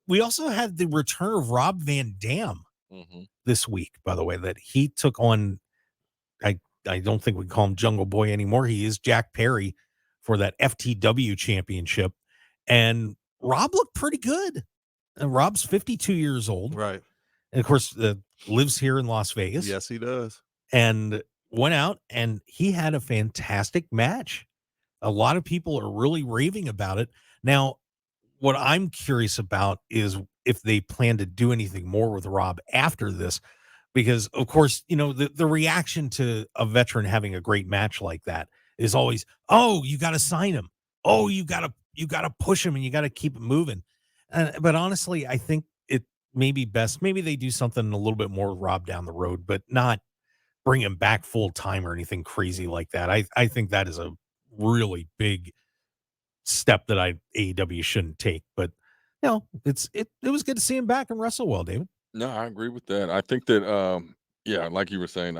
we also had the return of Rob Van Dam Mm-hmm. this week, by the way, that he took on. I I don't think we call him Jungle Boy anymore. He is Jack Perry for that FTW championship, and Rob looked pretty good. And Rob's 52 years old, Right. and of course, lives here in Las Vegas. Yes, he does. And went out and he had a fantastic match. A lot of people are really raving about it. Now, what I'm curious about is if they plan to do anything more with Rob after this, because of course, the reaction to a veteran having a great match like that is always, oh, you got to sign him. Oh, you got to push him and you got to keep it moving. But honestly, I think it may be best. Maybe they do something a little bit more with Rob down the road, but not bring him back full time or anything crazy like that. I think that is a really big step that AEW shouldn't take. But it was good to see him back and wrestle well, David. No, I agree with that. I think that, yeah, like you were saying,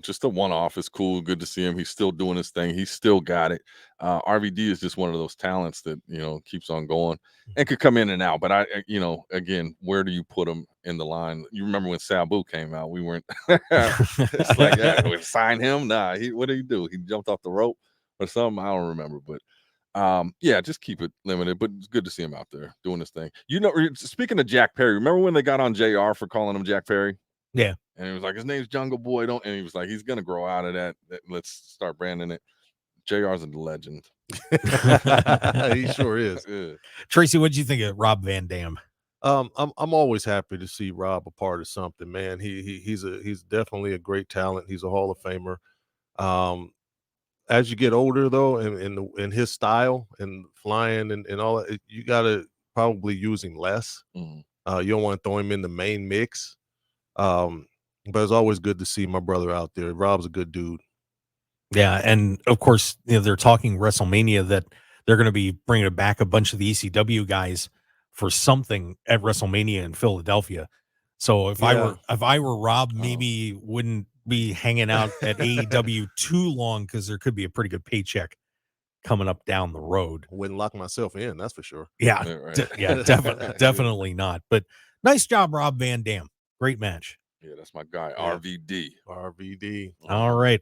just a one-off is cool. Good to see him. He's still doing his thing. He's still got it. RVD is just one of those talents that keeps on going and could come in and out. But again, where do you put him in the line? You remember when Sabu came out? We weren't. It's like, yeah, we sign him. Nah, what did he do? He jumped off the rope or something. I don't remember, but. Yeah, just keep it limited, but it's good to see him out there doing his thing. Speaking of Jack Perry, remember when they got on JR for calling him Jack Perry? Yeah. And he was like, his name's Jungle Boy. And he was like, he's gonna grow out of that. Let's start branding it. JR's a legend. He sure is. Yeah. Tracy, what did you think of Rob Van Dam? I'm always happy to see Rob a part of something, man. He's definitely a great talent. He's a Hall of Famer. As you get older, though, in his style and flying and all that, you got to probably use him less. Mm-hmm. You don't want to throw him in the main mix. But it's always good to see my brother out there. Rob's a good dude. Yeah, and of course, they're talking WrestleMania that they're going to be bringing back a bunch of the ECW guys for something at WrestleMania in Philadelphia. So if I were Rob, maybe wouldn't be hanging out at AEW too long because there could be a pretty good paycheck coming up down the road. Wouldn't lock myself in, that's for sure. Yeah, right. definitely not. But nice job, Rob Van Dam. Great match. Yeah, that's my guy, RVD. RVD. All right.